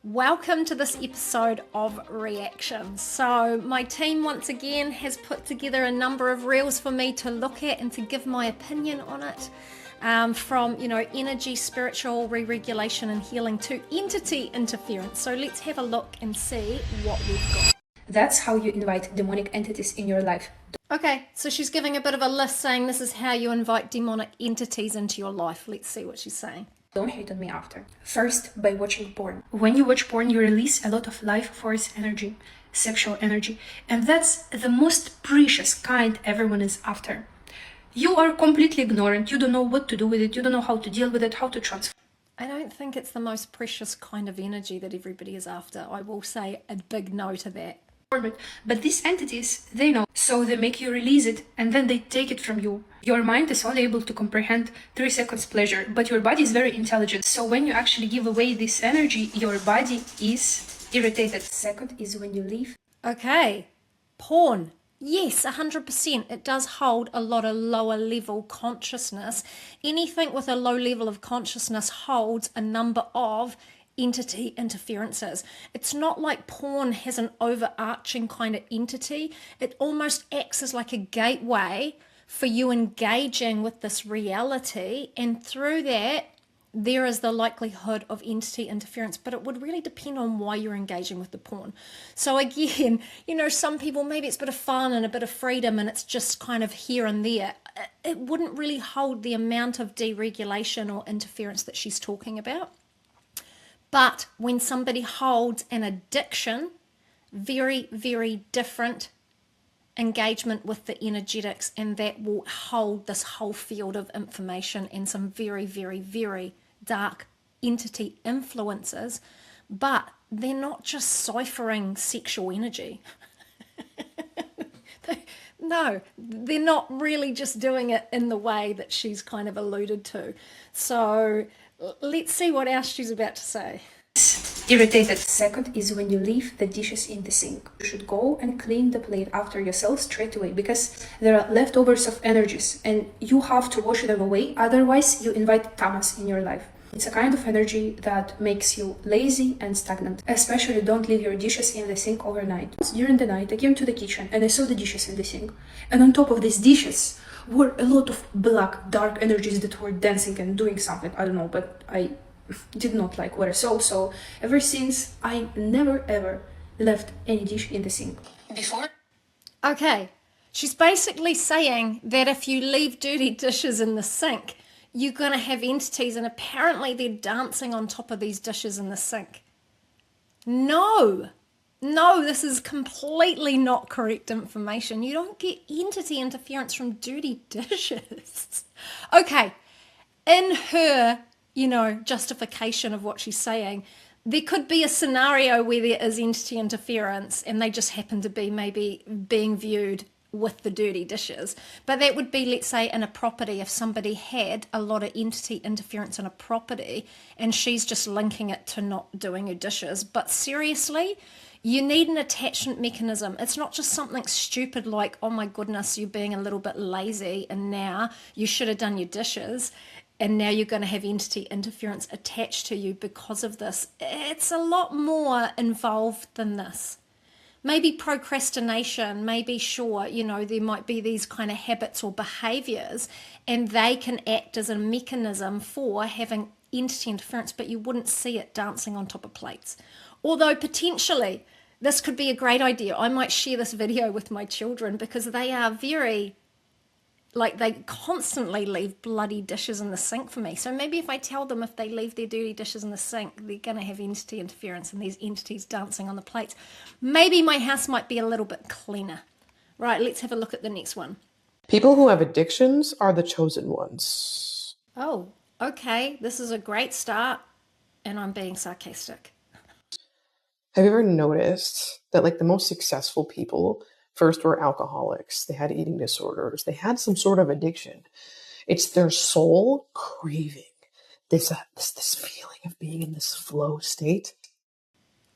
Welcome to this episode of Reaction. So my team once again has put together a number of reels for me to look at and to give my opinion on it. From energy, spiritual re-regulation and healing to entity interference. So let's have a look and see what we've got. That's how you invite demonic entities in your life. Okay, so she's giving a bit of a list saying this is how you invite demonic entities into your life. Let's see what she's saying. Don't hate on me after. First, by watching porn. When you watch porn, you release a lot of life force energy, sexual energy, and that's the most precious kind everyone is after. You are completely ignorant, you don't know what to do with it, you don't know how to deal with it, how to transfer. I don't think it's the most precious kind of energy that everybody is after. I will say a big no to that. But these entities, they know, so they make you release it and then they take it from you. Your mind is only able to comprehend 3 seconds pleasure, but your body is very intelligent. So when you actually give away this energy, your body is irritated. Second is when you leave. Okay, porn. Yes, 100%. It does hold a lot of lower level consciousness. Anything with a low level of consciousness holds a number of entity interferences. It's not like porn has an overarching kind of entity. It almost acts as like a gateway for you engaging with this reality, and through that there is the likelihood of entity interference, but it would really depend on why you're engaging with the porn. So again, some people, maybe it's a bit of fun and a bit of freedom and it's just kind of here and there. It wouldn't really hold the amount of deregulation or interference that she's talking about. But when somebody holds an addiction, very, very different engagement with the energetics, and that will hold this whole field of information and some very, very, very dark entity influences. But they're not just ciphering sexual energy. No, they're not really just doing it in the way that she's kind of alluded to. So let's see what else she's about to say. Irritated. Second is when you leave the dishes in the sink. You should go and clean the plate after yourself straight away, because there are leftovers of energies and you have to wash them away. Otherwise, you invite tamas in your life. It's a kind of energy that makes you lazy and stagnant. Especially don't leave your dishes in the sink overnight. During the night, I came to the kitchen and I saw the dishes in the sink. And on top of these dishes were a lot of black, dark energies that were dancing and doing something. I don't know, but I did not like what I saw. So ever since, I never ever left any dish in the sink. Before? Okay, she's basically saying that if you leave dirty dishes in the sink, you're going to have entities, and apparently they're dancing on top of these dishes in the sink. No, this is completely not correct information. You don't get entity interference from dirty dishes. Okay, in her, justification of what she's saying, there could be a scenario where there is entity interference and they just happen to be maybe being viewed with the dirty dishes. But that would be, let's say, in a property, if somebody had a lot of entity interference in a property and she's just linking it to not doing her dishes. But seriously, you need an attachment mechanism. It's not just something stupid like, oh my goodness, you're being a little bit lazy and now you should have done your dishes and now you're going to have entity interference attached to you because of this. It's a lot more involved than this. Maybe procrastination, maybe sure, there might be these kind of habits or behaviours and they can act as a mechanism for having entity interference, but you wouldn't see it dancing on top of plates. Although potentially this could be a great idea. I might share this video with my children because they are very, they constantly leave bloody dishes in the sink for me. So maybe if I tell them if they leave their dirty dishes in the sink, they're going to have entity interference and there's entities dancing on the plates. Maybe my house might be a little bit cleaner. Right, let's have a look at the next one. People who have addictions are the chosen ones. Oh, okay. This is a great start, and I'm being sarcastic. Have you ever noticed that the most successful people first were alcoholics? They had eating disorders. They had some sort of addiction. It's their soul craving this feeling of being in this flow state.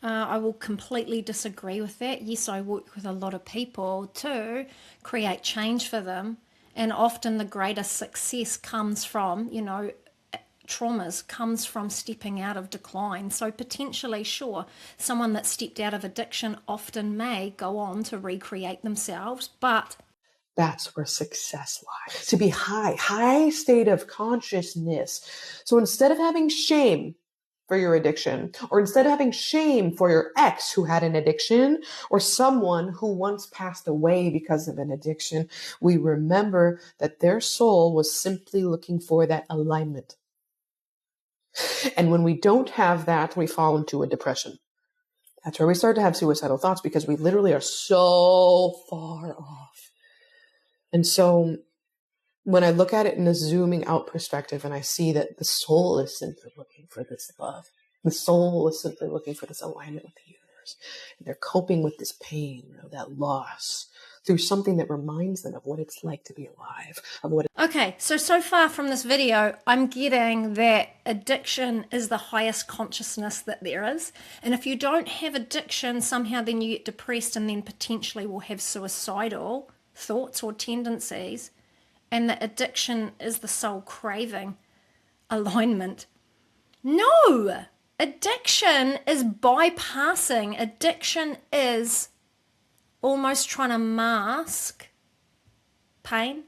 I will completely disagree with that. Yes, I work with a lot of people to create change for them, and often the greatest success comes from, traumas comes from stepping out of decline. So potentially, sure, someone that stepped out of addiction often may go on to recreate themselves, but that's where success lies. To be high state of consciousness. So instead of having shame for your addiction, or instead of having shame for your ex who had an addiction, or someone who once passed away because of an addiction, we remember that their soul was simply looking for that alignment. And when we don't have that, we fall into a depression. That's where we start to have suicidal thoughts, because we literally are so far off. And so when I look at it in a zooming out perspective, and I see that the soul is simply looking for this love, the soul is simply looking for this alignment with the universe, and they're coping with this pain, that loss, through something that reminds them of what it's like to be alive, of what. Okay, so far from this video, I'm getting that addiction is the highest consciousness that there is. And if you don't have addiction, somehow then you get depressed and then potentially will have suicidal thoughts or tendencies. And that addiction is the soul craving alignment. No! Addiction is bypassing. Addiction is almost trying to mask pain.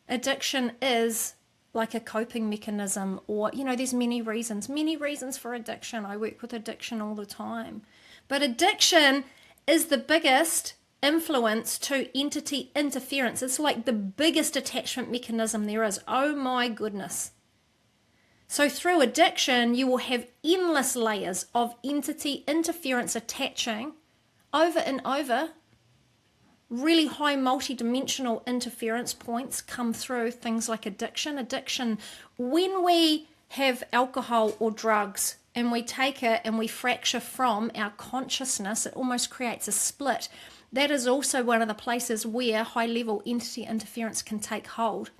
Addiction is like a coping mechanism, or, there's many reasons for addiction. I work with addiction all the time. But addiction is the biggest influence to entity interference. It's like the biggest attachment mechanism there is. Oh my goodness. So through addiction, you will have endless layers of entity interference attaching over and over. Really high multidimensional interference points come through things like addiction. Addiction, when we have alcohol or drugs and we take it and we fracture from our consciousness, it almost creates a split. That is also one of the places where high-level entity interference can take hold.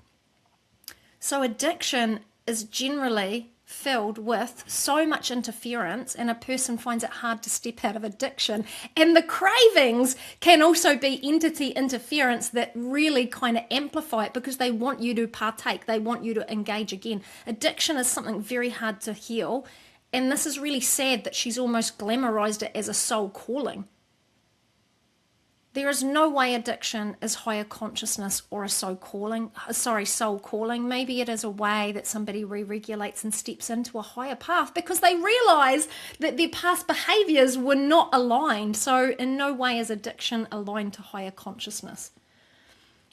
So addiction is generally filled with so much interference, and a person finds it hard to step out of addiction. And the cravings can also be entity interference that really kind of amplify it, because they want you to partake, they want you to engage again. Addiction is something very hard to heal, and this is really sad that she's almost glamorized it as a soul calling. There is no way addiction is higher consciousness or a soul calling. Maybe it is a way that somebody re-regulates and steps into a higher path because they realize that their past behaviors were not aligned. So in no way is addiction aligned to higher consciousness.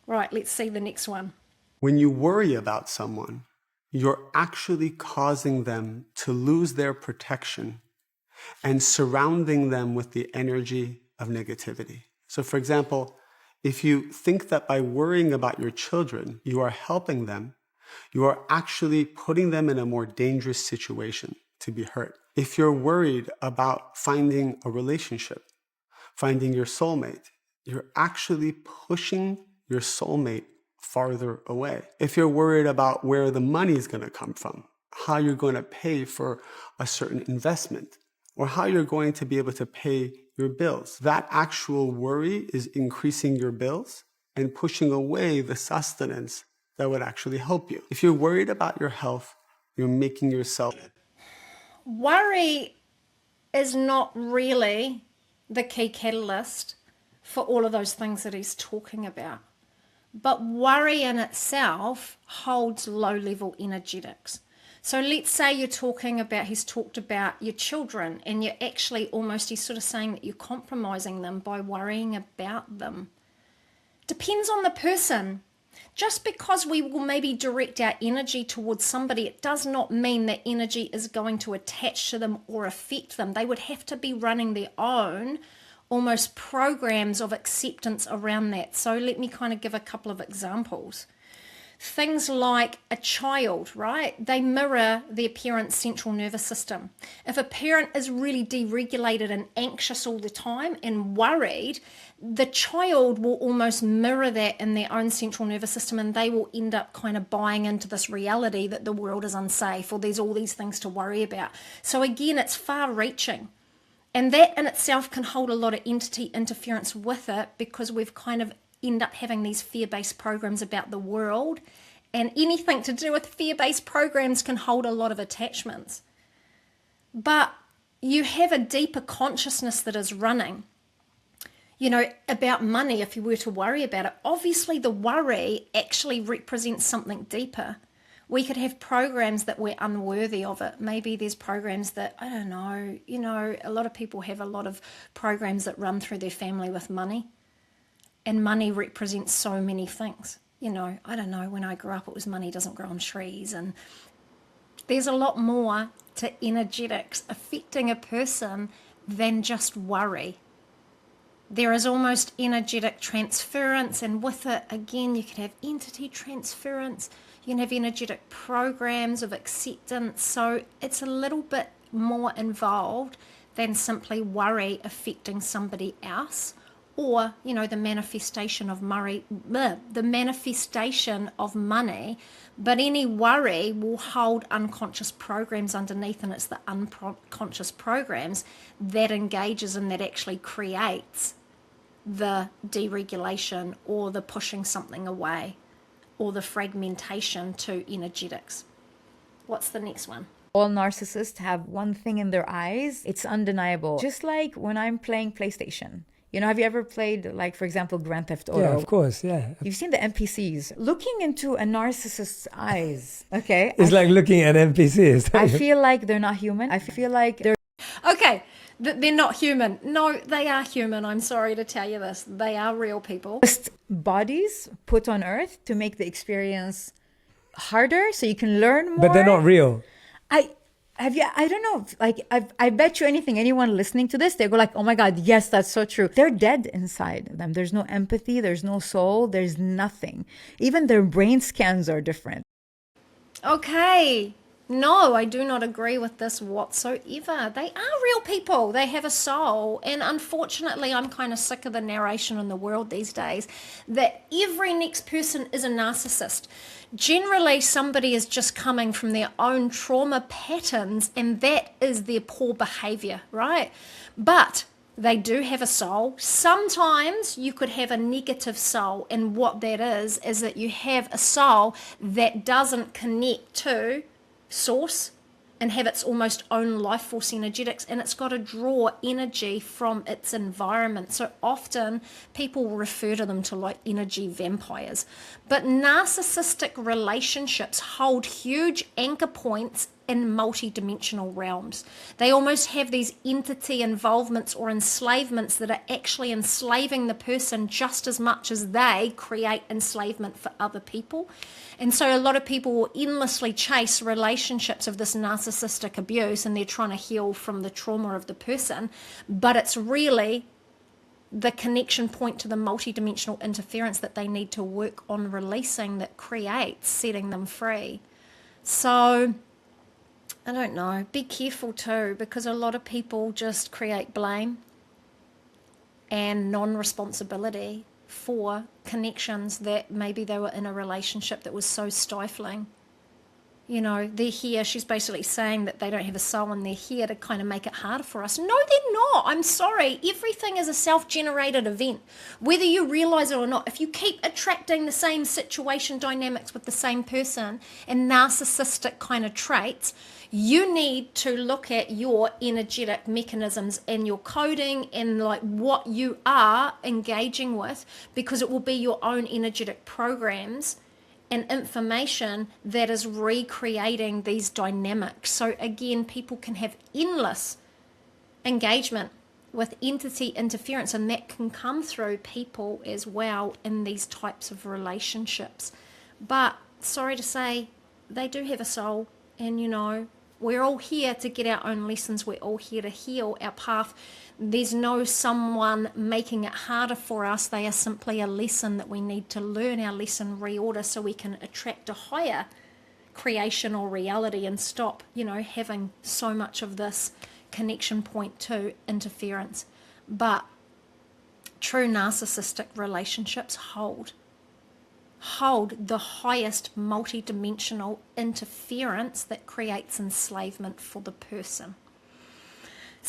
Right, let's see the next one. When you worry about someone, you're actually causing them to lose their protection and surrounding them with the energy of negativity. So for example, if you think that by worrying about your children, you are helping them, you are actually putting them in a more dangerous situation to be hurt. If you're worried about finding a relationship, finding your soulmate, you're actually pushing your soulmate farther away. If you're worried about where the money is going to come from, how you're going to pay for a certain investment, or how you're going to be able to pay your bills, that actual worry is increasing your bills and pushing away the sustenance that would actually help you. If you're worried about your health, you're making yourself. Worry is not really the key catalyst for all of those things that he's talking about. But worry in itself holds low-level energetics. So let's say he's talked about your children, and you're actually he's sort of saying that you're compromising them by worrying about them. Depends on the person. Just because we will maybe direct our energy towards somebody, it does not mean that energy is going to attach to them or affect them. They would have to be running their own almost programs of acceptance around that. So let me kind of give a couple of examples. Things like a child, right? They mirror their parent's central nervous system. If a parent is really deregulated and anxious all the time and worried, the child will almost mirror that in their own central nervous system, and they will end up kind of buying into this reality that the world is unsafe or there's all these things to worry about. So again, it's far-reaching. And that in itself can hold a lot of entity interference with it, because we've kind of end up having these fear-based programs about the world, And anything to do with fear-based programs can hold a lot of attachments. But you have a deeper consciousness that is running. You know, about money, if you were to worry about it, obviously the worry actually represents something deeper. We could have programs that we're unworthy of it. Maybe there's programs that, I don't know, you know, a lot of people have a lot of programs that run through their family with money. And money represents so many things. You know, I don't know, when I grew up it was money doesn't grow on trees. And there's a lot more to energetics affecting a person than just worry. There is almost energetic transference, and with it, again, you can have entity transference, you can have energetic programs of acceptance, so it's a little bit more involved than simply worry affecting somebody else, or, you know, the manifestation of money, but any worry will hold unconscious programs underneath, and it's the unconscious programs that engages and that actually creates the deregulation or the pushing something away or the fragmentation to energetics. What's the next one? All narcissists have one thing in their eyes. It's undeniable. Just like when I'm playing PlayStation. You know, have you ever played, like, for example, Grand Theft Auto? Yeah, of course, yeah. You've seen the NPCs. Looking into a narcissist's eyes, okay? It's like looking at NPCs. I feel like they're not human. I feel like they're... Okay, they're not human. No, they are human. I'm sorry to tell you this. They are real people. just bodies put on earth to make the experience harder so you can learn more. But they're not real. I don't know, like, I bet you anything, anyone listening to this, they go like, oh my God, yes, that's so true. They're dead inside of them. There's no empathy, there's no soul, there's nothing. Even their brain scans are different. Okay. No, I do not agree with this whatsoever. They are real people. They have a soul. And unfortunately, I'm kind of sick of the narration in the world these days that every next person is a narcissist. Generally, somebody is just coming from their own trauma patterns, and that is their poor behavior, right? But they do have a soul. Sometimes you could have a negative soul, and what that is that you have a soul that doesn't connect to source and have its almost own life force energetics, and it's got to draw energy from its environment. So often people refer to them to like energy vampires. But narcissistic relationships hold huge anchor points in multidimensional realms. They almost have these entity involvements or enslavements that are actually enslaving the person just as much as they create enslavement for other people. And so a lot of people will endlessly chase relationships of this narcissistic abuse, and they're trying to heal from the trauma of the person, but it's really the connection point to the multidimensional interference that they need to work on releasing that creates setting them free. So I don't know, be careful too, because a lot of people just create blame and non-responsibility for connections that maybe they were in a relationship that was so stifling. You know, they're here, she's basically saying that they don't have a soul and they're here to kind of make it harder for us. No, they're not. I'm sorry. Everything is a self-generated event, whether you realize it or not. If you keep attracting the same situation dynamics with the same person and narcissistic kind of traits, you need to look at your energetic mechanisms and your coding and like what you are engaging with, because it will be your own energetic programs and information that is recreating these dynamics. So again, people can have endless engagement with entity interference, and that can come through people as well in these types of relationships. But sorry to say, they do have a soul, and you know, we're all here to get our own lessons. We're all here to heal our path. There's no someone making it harder for us. They are simply a lesson that we need to learn our lesson, reorder, so we can attract a higher creation or reality and stop, you know, having so much of this connection point to interference. But true narcissistic relationships hold the highest multidimensional interference that creates enslavement for the person.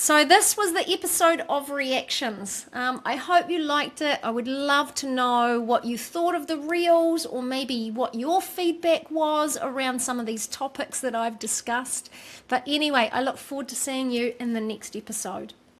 So this was the episode of reactions. I hope you liked it. I would love to know what you thought of the reels, or maybe what your feedback was around some of these topics that I've discussed. But anyway, I look forward to seeing you in the next episode.